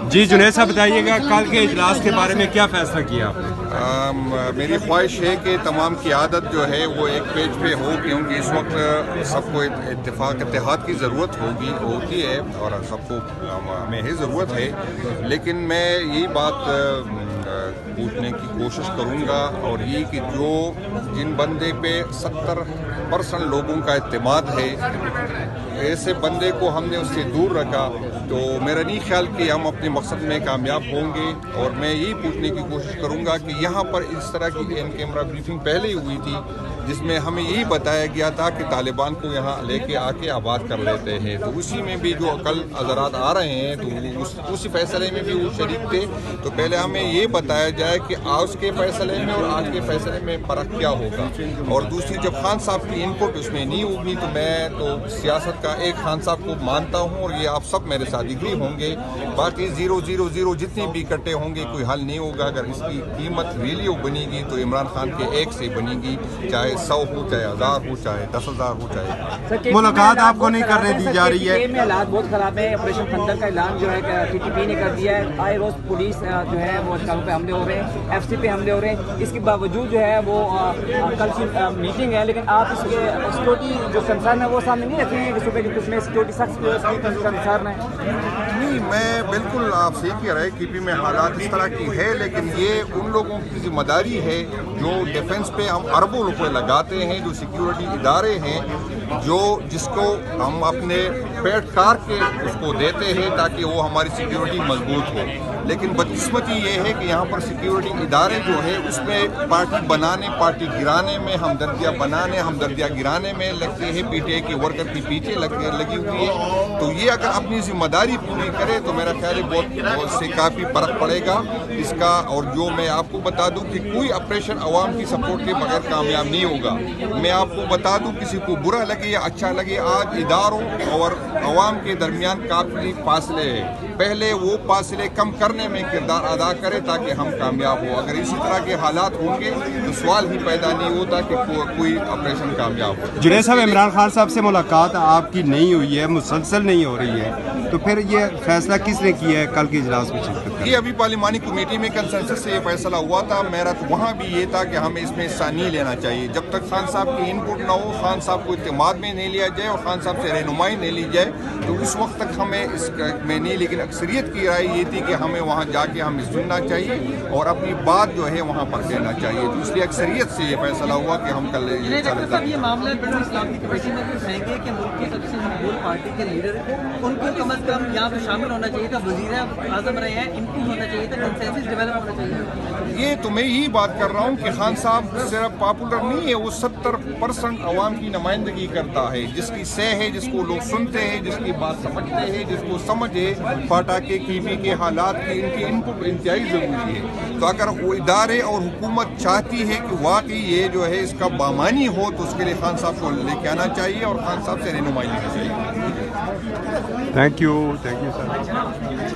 جی جنید صاحب بتائیے گا کل کے اجلاس کے بارے میں کیا فیصلہ کیا آپ نے؟ میری خواہش ہے کہ تمام قیادت جو ہے وہ ایک پیج پہ ہو، کیونکہ اس وقت سب کو اتحاد کی ضرورت ہوتی ہے اور سب کو ہمیں ہی ضرورت ہے. لیکن میں یہی بات پوچھنے کی کوشش کروں گا، اور یہ کہ جن بندے پہ 70% لوگوں کا اعتماد ہے، ایسے بندے کو ہم نے اس سے دور رکھا، تو میرا نہیں خیال کہ ہم اپنے مقصد میں کامیاب ہوں گے. اور میں یہی پوچھنے کی کوشش کروں گا کہ یہاں پر اس طرح کی ان کیمرہ بریفنگ پہلے ہی ہوئی تھی، جس میں ہمیں یہی بتایا گیا تھا کہ طالبان کو یہاں لے کے آ کے آباد کر لیتے ہیں. تو اسی میں بھی جو کل حضرات آ رہے ہیں تو اسی فیصلے میں بھی وہ شریک تھے. تو پہلے ہمیں یہ بتایا جائے کہ آج کے فیصلے میں اور آج کے فیصلے میں فرق کیا ہوگا. اور دوسری، جب خان صاحب کی انپٹ اس میں نہیں ہوگی تو میں تو سیاست کا ایک خان صاحب کو مانتا ہوں، اور یہ آپ سب میرے ساتھ ہی ہوں گے. باقی 0-0-0 جتنے بھی اکٹھے ہوں گے کوئی حل نہیں ہوگا. اگر اس کی قیمت ریلیو بنے گی تو عمران خان کے ایک سے بنے گی، چاہے 100 ہو، چاہے 1000 ہو، چاہے 10,000 ہو. چاہے ملاقات آپ کو نہیں کرنے دی جا رہی ہے. میں حالات بہت خراب ہے. آپریشن خندق کا اعلان جو ہے TTP نے کر دیا ہے. آئے روز پولیس جو ہے وہ ٹھکانوں پہ حملے ہو رہے ہیں، FC پہ حملے ہو رہے ہیں. اس کے باوجود جو ہے وہ کل کی میٹنگ ہے، لیکن آپ اس کے سیکورٹی جو کنسرن ہے وہ سامنے نہیں رکھیں گے کہ صبح کی میں سیکورٹی سخت کنسرن ہے؟ نہیں، میں بالکل آپ سے کہہ رہے KP میں حالات اس طرح کی ہے، لیکن یہ ان لوگوں کی ذمہ داری ہے جو ڈیفنس پہ ہم اربوں روپے لگاتے ہیں، جو سیکیورٹی ادارے ہیں، جس کو ہم اپنے پیٹ کار کے اس کو دیتے ہیں تاکہ وہ ہماری سیکیورٹی مضبوط ہو. لیکن بدقسمتی یہ ہے کہ یہاں پر سیکیورٹی ادارے جو ہیں اس میں پارٹی بنانے، پارٹی گرانے میں، ہمدردیاں بنانے، ہمدردیاں گرانے میں لگتے ہیں. PTI کے ورکر کی پیچھے لگی ہوئی ہے. تو یہ اگر اپنی ذمہ داری پوری کرے تو میرا خیال ہے بہت سے کافی فرق پڑے گا اس کا. اور جو میں آپ کو بتا دوں کہ کوئی آپریشن عوام کی سپورٹ کے بغیر کامیاب نہیں ہوگا. میں آپ کو بتا دوں، کسی کو برا لگے یا اچھا لگے، آج اداروں اور عوام کے درمیان کافی فاصلے ہیں. پہلے وہ فاصلے کم کرنے میں کردار ادا کرے تاکہ ہم کامیاب ہو. اگر اسی طرح کے حالات ہوں گے تو سوال ہی پیدا نہیں ہوتا کہ کوئی آپریشن کامیاب ہو. جنید صاحب، عمران خان صاحب سے ملاقات آپ کی نہیں ہوئی ہے، مسلسل نہیں ہو رہی ہے، تو پھر یہ فیصلہ کس نے کیا ہے کل کے اجلاس میں شرکت کرنا؟ یہ ابھی پارلیمانی کمیٹی میں کنسنسس سے یہ فیصلہ ہوا تھا. میرا تو وہاں بھی یہ تھا کہ ہمیں اس میں حصہ نہیں لینا چاہیے. جب تک خان صاحب کی انپٹ نہ ہو، خان صاحب کو اعتماد میں نہیں لیا جائے اور خان صاحب سے رہنمائی نہیں لی جائے تو اس وقت تک ہمیں اس میں نہیں. لیکن اکثریت کی رائے یہ تھی کہ ہمیں وہاں جا کے ہمیں سننا چاہیے اور اپنی بات جو ہے وہاں پر دینا چاہیے. تو اس لیے اکثریت سے یہ فیصلہ ہوا کہ ہم کل یہ معاملہ اسلامی کمیٹی میں بھی کہیں گے کہ ملک کی سب سے مقبول پارٹی کے لیڈر ان کو کم از کم یہاں پہ شامل ہونا چاہیے تھا. وزیر اعظم رہے ہیں، ان کو ہونا چاہیے تھا، کنسنسس ڈیولپ ہونا چاہیے. یہ تو میں یہی بات کر رہا ہوں کہ خان صاحب صرف پاپولر نہیں ہے، وہ 70% عوام کی نمائندگی کرتا ہے، جس کی سہ ہے، جس کو لوگ سنتے ہیں، جس کی بات سمجھتے ہیں، جس کو سمجھ ہے فاٹا کے KP کے حالات کی. ان کی انپٹ انتہائی ضروری ہے. تو اگر وہ ادارے اور حکومت چاہتی ہے کہ واقعی یہ جو ہے اس کا بامانی ہو تو اس کے لیے خان صاحب کو لے کے آنا چاہیے اور خان صاحب سے رہنمائی لینی چاہیے. Thank you sir.